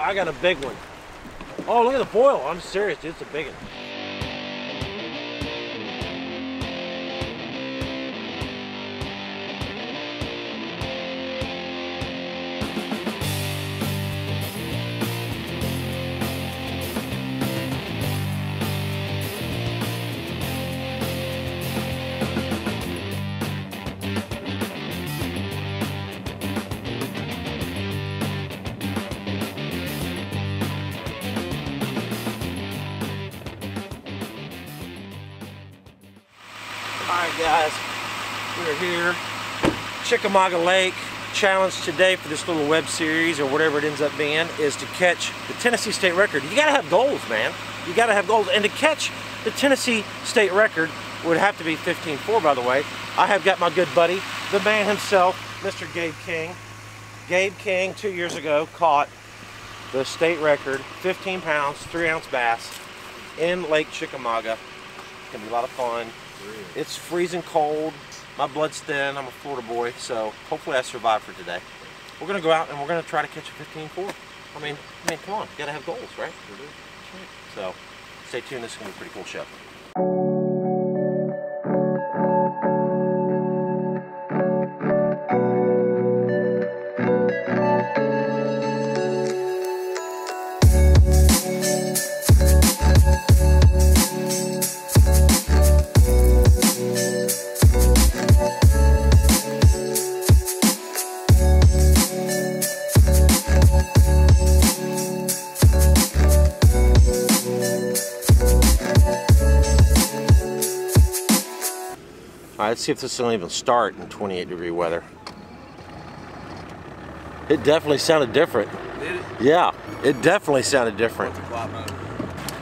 I got a big one. Oh, look at the boil. I'm serious, dude. It's a big one. Alright guys, we're here, Chickamauga Lake. Challenge today for this little web series or whatever it ends up being is to catch the Tennessee state record. You gotta have goals, man. You gotta have goals. And to catch the Tennessee state record would have to be 15.4, by the way. I have got my good buddy, the man himself, Mr. Gabe Keen. Gabe Keen 2 years ago caught the state record, 15 pounds, 3-ounce bass in Lake Chickamauga. It's gonna be a lot of fun. It's freezing cold. My blood's thin. I'm a Florida boy, so hopefully I survive for today. We're gonna go out and we're gonna try to catch a 15.4. I mean, come on, you gotta have goals, right? So, stay tuned. This is gonna be a pretty cool show. Alright, let's see if this will even start in 28-degree weather. It definitely sounded different. Did it? Yeah, it definitely sounded different.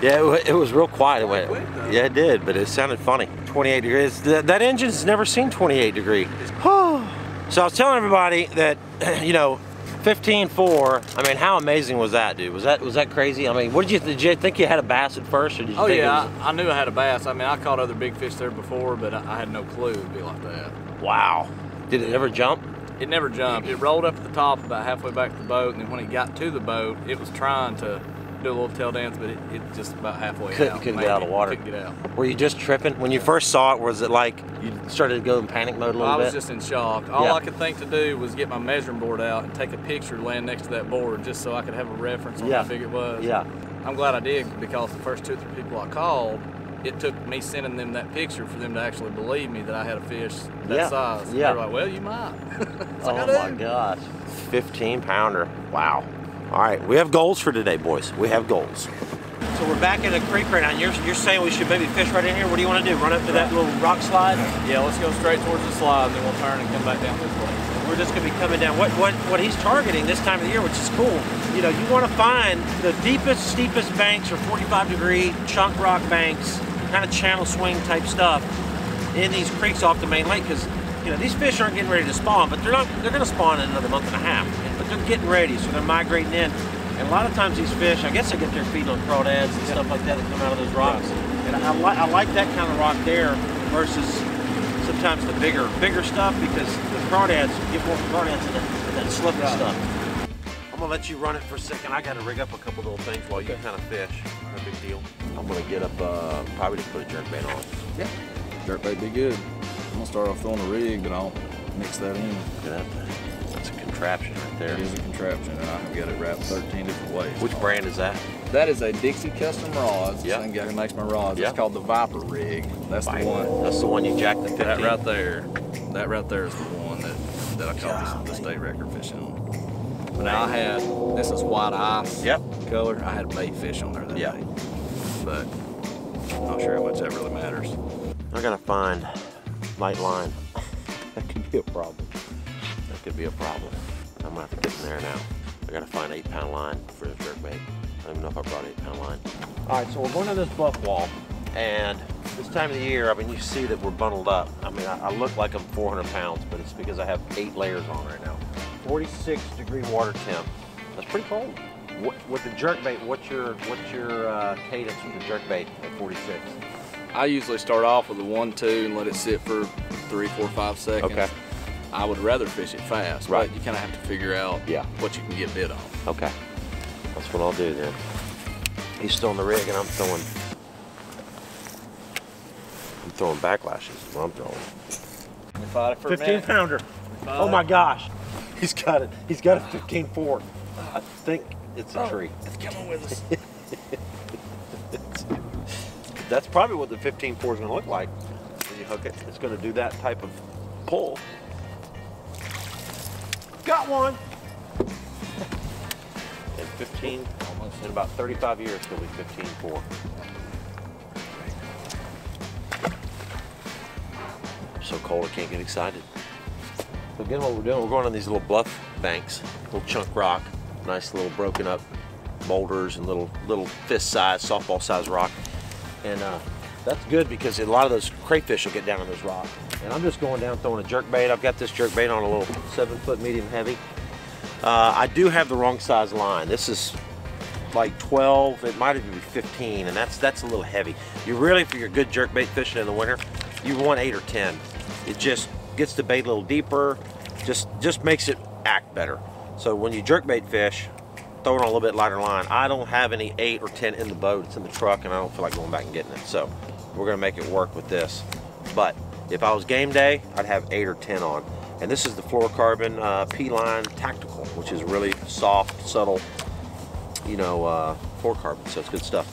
Yeah, it was real quiet. It went, yeah, it did, but it sounded funny. 28 degrees. That engine's never seen 28 degree. So I was telling everybody that, you know, 15.4. I mean, how amazing was that, dude? Was that crazy? I mean, did you think you had a bass at first, or did you think yeah, I knew I had a bass. I mean, I caught other big fish there before, but I had no clue it'd be like that. Wow. Did it ever jump? It never jumped. It rolled up at the top about halfway back to the boat, and then when it got to the boat, it was trying to do a little tail dance, but it just about halfway out. Couldn't get out of the water. Couldn't get out. Were you just tripping? When you first saw it, was it like you started to go in panic mode a little bit? I was just in shock. All I could think to do was get my measuring board out and take a picture laying next to that board just so I could have a reference on how big it was. Yeah. I'm glad I did, because the first 2 or 3 people I called, it took me sending them that picture for them to actually believe me that I had a fish that size. Yeah. They're like, well, you might. Oh my gosh. 15-pounder. Wow. All right, we have goals for today, boys. We have goals. So we're back in the creek right now, and you're saying we should maybe fish right in here? What do you want to do, run up to that little rock slide? Yeah, let's go straight towards the slide, and then we'll turn and come back down this way. We're just going to be coming down. What he's targeting this time of the year, which is cool, you know, you want to find the deepest, steepest banks or 45-degree chunk rock banks, kind of channel swing type stuff in these creeks off the main lake, because you know, these fish aren't getting ready to spawn, but they're going to spawn in another month and a half. But they're getting ready, so they're migrating in. And a lot of times these fish, I guess they get their feet on crawdads and stuff like that come out of those rocks. And I like that kind of rock there versus sometimes the bigger stuff, because the crawdads, you get more crawdads in that slippery stuff. I'm gonna let you run it for a second. I gotta rig up a couple little things while you kind of fish. No big deal. I'm gonna get up, probably just put a jerkbait on. Yeah. Jerkbait be good. I'm gonna start off throwing a rig, but I'll mix that in. Look at that thing. That's a contraption right there. It is a contraption, and I've got it wrapped 13 different ways. Which brand is that? That is a Dixie Custom Rods. The same guy who makes my rods. It's called the Viper rig. That's the one. That's the one you jacked the 15? That right there. That right there is the one that I caught the state record fish on. But now I had, this is white ice color. I had bait fish on there that day. But I'm not sure how much that really matters. I gotta find light line. That could be a problem. That could be a problem. I'm gonna have to get in there now. I gotta find 8-pound line for the jerkbait. I don't even know if I brought 8-pound line. All right, so we're going to this bluff wall, and this time of the year, I mean, you see that we're bundled up. I mean, I look like I'm 400 pounds, but it's because I have 8 layers on right now. 46-degree water temp. That's pretty cold. With the jerkbait, what's your cadence with the jerkbait at 46? I usually start off with a 1-2 and let it sit for 3, 4, 5 seconds. Okay. I would rather fish it fast, but you kind of have to figure out what you can get bit on. Okay. That's what I'll do then. He's still on the rig and I'm throwing backlashes. Is what I'm throwing. We fought it for 15 pounder. Oh my gosh. He's got it. He's got a 15-4. I think it's a tree. It's coming with us. That's probably what the 15-4 is going to look like when you hook it. It's going to do that type of pull. Got one. And 15, almost in about 35 years, he'll be 15-4. I'm so cold I can't get excited. So again, what we're doing, we're going on these little bluff banks, little chunk rock, nice little broken up boulders and little fist size, softball size rock. And that's good because a lot of those crayfish will get down on those rocks. And I'm just going down throwing a jerk bait. I've got this jerk bait on a little 7-foot medium heavy. I do have the wrong size line. This is like 12, it might even be 15, and that's a little heavy. You really, for your good jerk bait fishing in the winter, you want 8 or 10. It just gets the bait a little deeper, just makes it act better. So when you jerk bait fish, throw it on a little bit lighter line. I don't have any 8 or 10 in the boat. It's in the truck, and I don't feel like going back and getting it. So we're gonna make it work with this. But if I was game day, I'd have 8 or 10 on. And this is the fluorocarbon P-line Tactical, which is really soft, subtle, you know, fluorocarbon, so it's good stuff.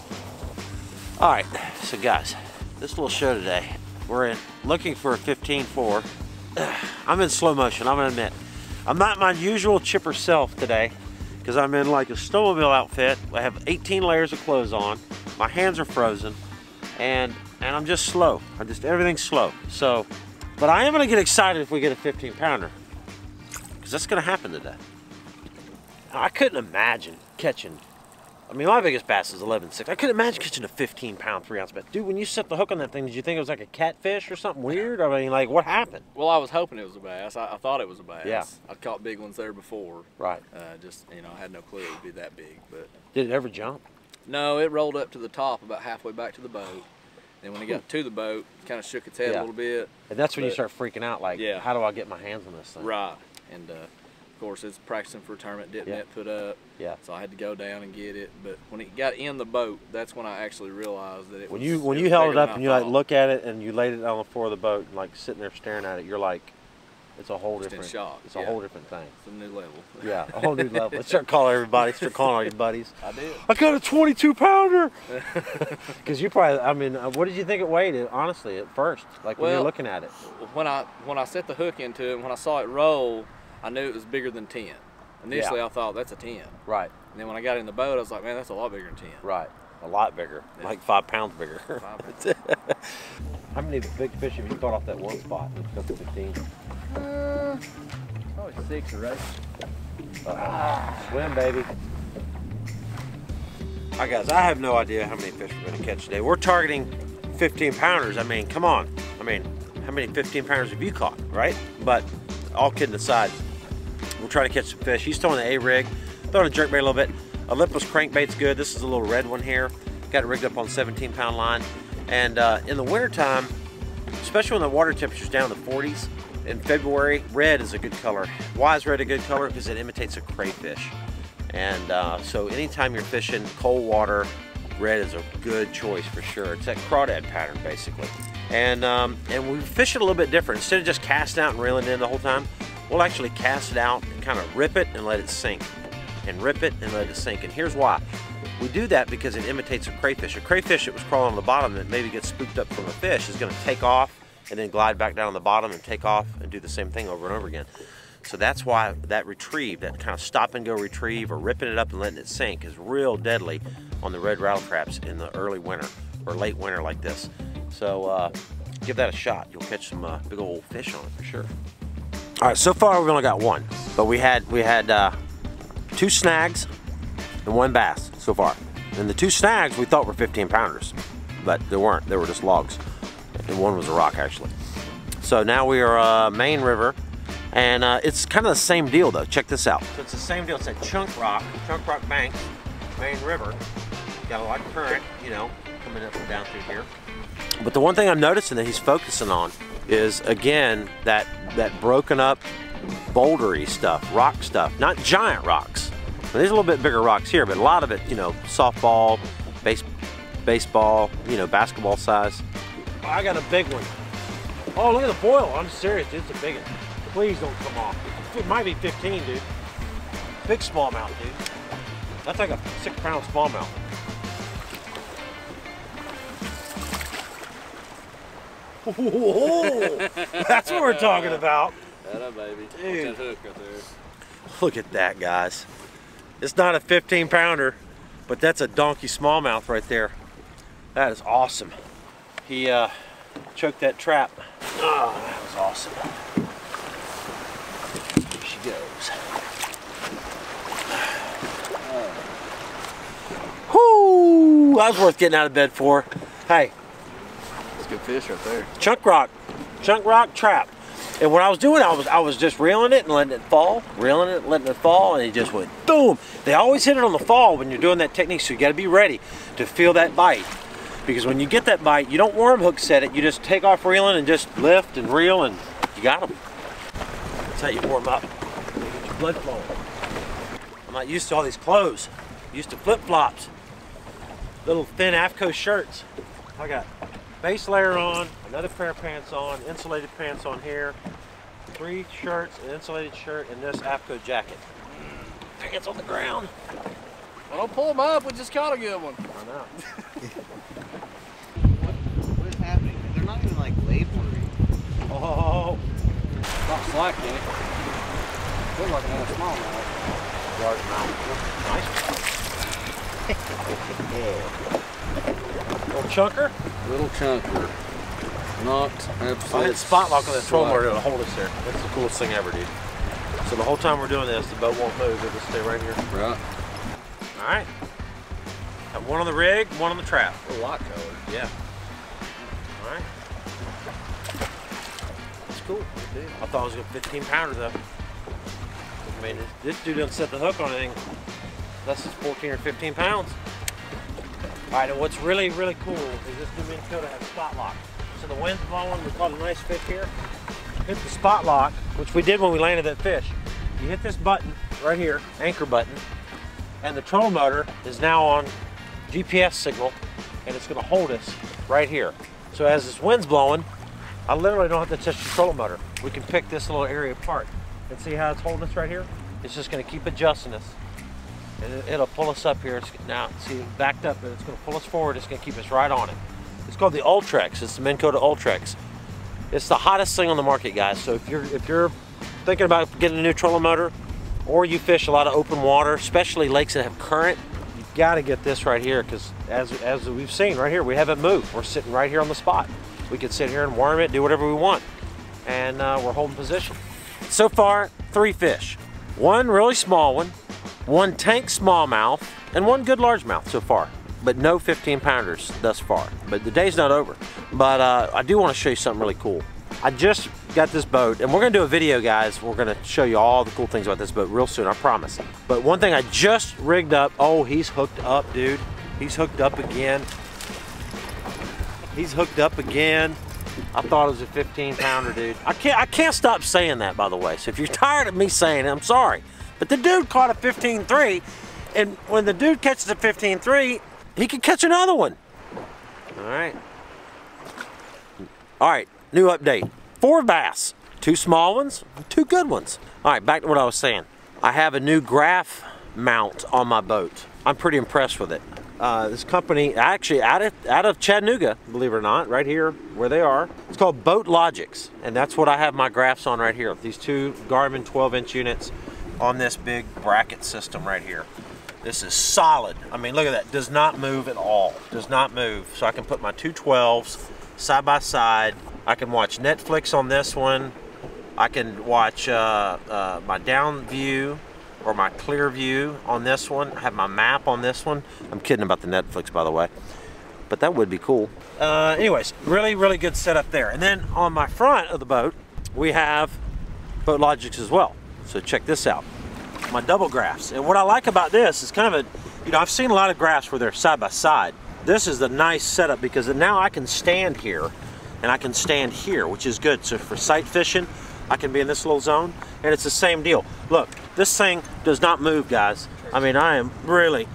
All right, so guys, this little show today, we're in looking for a 15-4. I'm in slow motion, I'm gonna admit. I'm not my usual chipper self today, because I'm in like a snowmobile outfit. I have 18 layers of clothes on. My hands are frozen, and I'm just slow. Everything's slow. So, but I am gonna get excited if we get a 15-pounder, because that's gonna happen today. I couldn't imagine catching, I mean, my biggest bass is 11.6. I couldn't imagine catching a 15-pound 3-ounce bass. Dude, when you set the hook on that thing, did you think it was like a catfish or something weird? I mean, like, what happened? Well, I was hoping it was a bass. I thought it was a bass. Yeah. I'd caught big ones there before. Right. Just, you know, I had no clue it would be that big. But Did it ever jump? no, it rolled up to the top about halfway back to the boat. Then when it got to the boat, kind of shook its head a little bit. And that's when you start freaking out, like, how do I get my hands on this thing? Right. And of course, it's practicing for a tournament, didn't net put up. Yeah. So I had to go down and get it. But when it got in the boat, that's when I actually realized that it when was. When you held it up and you like look at it and you laid it on the floor of the boat and like sitting there staring at it, you're like, it's a whole different. Shock. It's a whole different thing. It's a new level. Yeah, a whole new level. Let's start calling everybody. Start calling all your buddies. I did. I got a 22-pounder. Because you probably, I mean, what did you think it weighed? Honestly, at first, like when you're looking at it. When I set the hook into it, and when I saw it roll, I knew it was bigger than 10. Initially, I thought that's a 10. Right. And then when I got in the boat, I was like, man, that's a lot bigger than 10. Right. A lot bigger. Yeah. Like 5 pounds bigger. 5 pounds. How many big fish have you caught off that one spot? It's up to 15. Probably 6 or 8. Swim, baby. All right, guys, I have no idea how many fish we're going to catch today. We're targeting 15-pounders. I mean, come on. I mean, how many 15-pounders have you caught, right? But all kidding aside, we'll try to catch some fish. He's throwing the A-rig, throwing a jerkbait a little bit. A lipless crankbait's good. This is a little red one here. Got it rigged up on 17-pound line. And in the wintertime, especially when the water temperature's down in the 40s, in February, red is a good color. Why is red a good color? Because it imitates a crayfish. And so anytime you're fishing cold water, red is a good choice for sure. It's that crawdad pattern, basically. And we fish it a little bit different. Instead of just casting out and reeling in the whole time, we'll actually cast it out and kind of rip it and let it sink. And rip it and let it sink. And here's why. We do that because it imitates a crayfish. A crayfish that was crawling on the bottom that maybe gets spooked up from a fish is going to take off and then glide back down on the bottom and take off and do the same thing over and over again. So that's why that retrieve, that kind of stop and go retrieve or ripping it up and letting it sink is real deadly on the red rattle traps in the early winter or late winter like this. So give that a shot. You'll catch some big old fish on it for sure. All right, so far we've only got one, but we had 2 snags and 1 bass so far. And the 2 snags we thought were 15-pounders, but they weren't. They were just logs. And one was a rock, actually. So now we are Main River, and it's kind of the same deal, though. Check this out. So it's the same deal. It's a chunk rock bank, Main River. Got a lot of current, you know, coming up and down through here. But the one thing I'm noticing that he's focusing on is, again, that broken up bouldery stuff, rock stuff. Not giant rocks, There's a little bit bigger rocks here, but a lot of it, you know, softball, baseball, you know, basketball size. I got a big one. Oh, look at the boil. I'm serious, dude. It's a big one. Please don't come off. It might be 15, dude. Big smallmouth, dude. That's like a 6-pound smallmouth. Whoa, that's what we're talking about. That up, baby. Dude. Watch that hook right there. Look at that, guys. It's not a 15-pounder, but that's a donkey smallmouth right there. That is awesome. He choked that trap. Oh, that was awesome. Here she goes. Whoo! That was worth getting out of bed for. Hey. That's a good fish right there. Chunk rock trap. And what I was doing, I was just reeling it and letting it fall, reeling it, letting it fall, and it just went boom. They always hit it on the fall when you're doing that technique, so you got to be ready to feel that bite. Because when you get that bite, you don't worm hook set it, you just take off reeling and just lift and reel, and you got them. That's how you warm up. Get your blood flowing. I'm not used to all these clothes. I'm used to flip-flops, little thin AFCO shirts. I got base layer on, another pair of pants on, insulated pants on here, 3 shirts, an insulated shirt, and this AFCO jacket. Pants on the ground. Well, don't pull them up, we just caught a good one. I know. What is happening? They're not even like laboring. Oh, Not slack in it. Looks like another smallmouth. large mouth. Nice. Little chunker. Little chunker. Not absolutely. I hit spot lock on that trolling motor to hold us there. That's the coolest thing ever, dude. So the whole time we're doing this, the boat won't move. It'll just stay right here. Right. All right. Have one on the rig, one on the trap. A lot color. Yeah. All right. That's cool. I thought it was a 15-pounder though. I mean, this dude doesn't set the hook on anything less than 14 or 15 pounds. All right, and what's really, really cool is this new Minn Kota has spot lock. So the wind's blowing, we caught a nice fish here. Hit the spot lock, which we did when we landed that fish. You hit this button right here, anchor button, and the trolling motor is now on GPS signal, and it's gonna hold us right here. So as this wind's blowing, I literally don't have to touch the trolling motor. We can pick this little area apart. And see how it's holding us right here? It's just gonna keep adjusting us. And it'll pull us up here. Now, see, it's backed up, but it's gonna pull us forward. It's gonna keep us right on it. It's called the Ultrex. It's the Minn Kota Ultrex. It's the hottest thing on the market, guys. So if you're thinking about getting a new trolling motor, or you fish a lot of open water, especially lakes that have current, you've got to get this right here, because as we've seen right here, we haven't moved. We're sitting right here on the spot. We can sit here and worm it, do whatever we want, and we're holding position. So far, 3 fish. 1 really small one, 1 tank smallmouth, and 1 good largemouth so far. But no 15-pounders thus far. But the day's not over. But I do want to show you something really cool. I just got this boat, and we're gonna do a video, guys. We're gonna show you all the cool things about this boat real soon, I promise. But one thing I just rigged up, oh, he's hooked up, dude. He's hooked up again. He's hooked up again. I thought it was a 15-pounder, dude. I can't stop saying that, by the way. So if you're tired of me saying it, I'm sorry. But the dude caught a 15.3, and when the dude catches a 15.3, he can catch another one. All right. All right, new update. 4 bass, 2 small ones, 2 good ones. All right, back to what I was saying. I have a new graph mount on my boat. I'm pretty impressed with it. This company, actually out of Chattanooga, believe it or not, right here where they are. It's called Boat Logix, and that's what I have my graphs on right here. These 2 Garmin 12-inch units on this big bracket system right here. This is solid. I mean, look at that. Does not move at all. Does not move. So I can put my 2 12s side by side. I can watch Netflix on this one. I can watch my down view or my clear view on this one. I have my map on this one. I'm kidding about the Netflix, by the way, but that would be cool. Anyways, really, really good setup there. And then on my front of the boat, we have Boat Logix as well. So check this out. My double graphs. And what I like about this is kind of a, you know, I've seen a lot of graphs where they're side by side. This is the nice setup because now I can stand here and I can stand here, which is good. So for sight fishing, I can be in this little zone, and it's the same deal. Look, this thing does not move, guys. I mean, I am really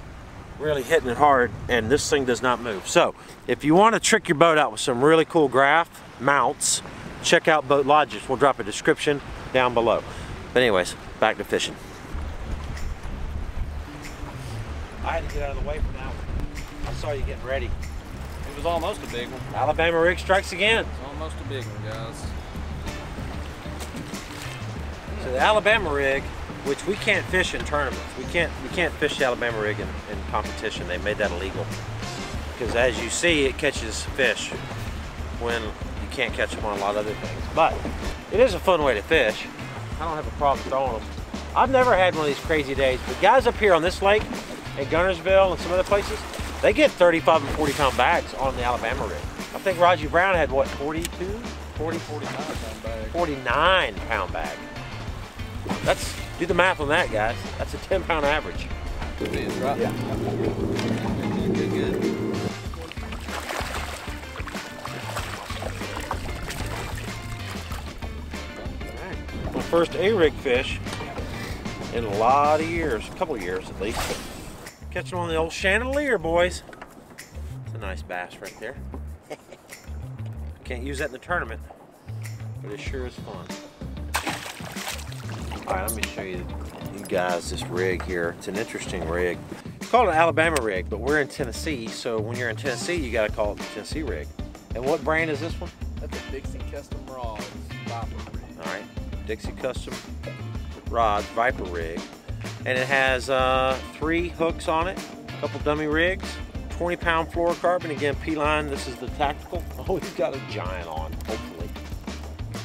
hitting it hard, and this thing does not move. So if you want to trick your boat out with some really cool graph mounts, check out Boat Logix. We'll drop a description down below. But anyways, back to fishing. I had to get out of the way for that one. I saw you getting ready. It was almost a big one. Alabama rig strikes again. It's almost a big one, guys. So the Alabama rig, which we can't fish in tournaments. We can't fish the Alabama rig in competition. They made that illegal. Because as you see, it catches fish when you can't catch them on a lot of other things. But it is a fun way to fish. I don't have a problem throwing them. I've never had one of these crazy days, but guys up here on this lake, at Gunnersville and some other places, they get 35 and 40 pound bags on the Alabama rig. I think Raji Brown had what, 42? 40, 49 pound bag. 49 pound bag. That's, do the math on that, guys. That's a 10 pound average. It is, right? Yeah. Good. My first A-rig fish in a lot of years, a couple of years at least. Catching on the old chandelier, boys. It's a nice bass right there. Can't use that in the tournament, but it sure is fun. All right, let me show you guys this rig here. It's an interesting rig. It's called an Alabama rig, but we're in Tennessee, so when you're in Tennessee, you gotta call it the Tennessee rig. And what brand is this one? That's a Dixie Custom Rods Viper rig. All right, Dixie Custom Rods Viper rig. And it has 3 hooks on it, a couple dummy rigs, 20 pound fluorocarbon. Again, P-line, this is the tactical. Oh, he's got a giant on, hopefully.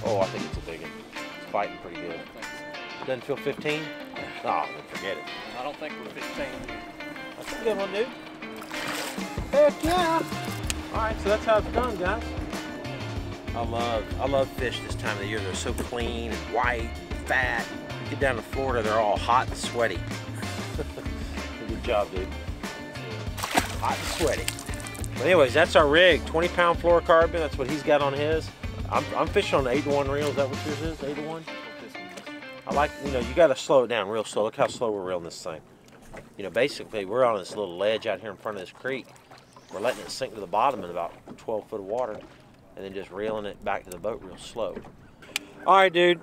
Oh, I think it's a big one. It's fighting pretty good. Doesn't feel 15? Oh, forget it. I don't think we're 15. That's a good one, dude. Heck yeah. All right, so that's how it's done, guys. I love fish this time of the year. They're so clean and white and fat. You get down to Florida, they're all hot and sweaty. Good job, dude. Hot and sweaty. But anyways, that's our rig. 20 pound fluorocarbon. That's what he's got on his. I'm fishing on the 8-to-1 reel. Is that what yours is? 8-to-1? I like, you know, you got to slow it down real slow. Look how slow we're reeling this thing. You know, basically, we're on this little ledge out here in front of this creek. We're letting it sink to the bottom in about 12 foot of water, and then just reeling it back to the boat real slow. All right, dude.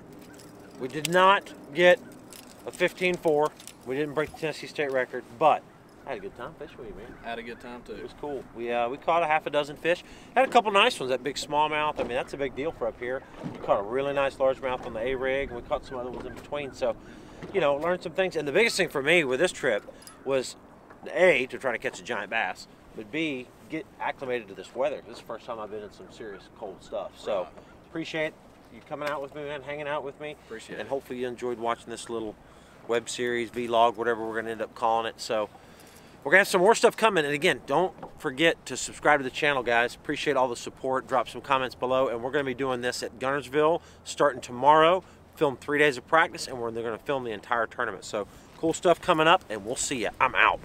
We did not get a 15-4. We didn't break the Tennessee state record, but I had a good time fishing with you, man. Had a good time too. It was cool. We caught a half a dozen fish. Had a couple nice ones. That big smallmouth. I mean, that's a big deal for up here. We caught a really nice largemouth on the A-rig, and we caught some other ones in between. So, you know, learned some things. And the biggest thing for me with this trip was A, to try to catch a giant bass, but B, get acclimated to this weather. This is the first time I've been in some serious cold stuff. So, appreciate you coming out with me, man, hanging out with me. Appreciate it. And hopefully you enjoyed watching this little web series, vlog, whatever we're going to end up calling it. So, we're going to have some more stuff coming. And again, don't forget to subscribe to the channel, guys. Appreciate all the support. Drop some comments below. And we're going to be doing this at Gunnersville starting tomorrow. Film 3 days of practice, and we're going to film the entire tournament. So, cool stuff coming up, and we'll see you. I'm out.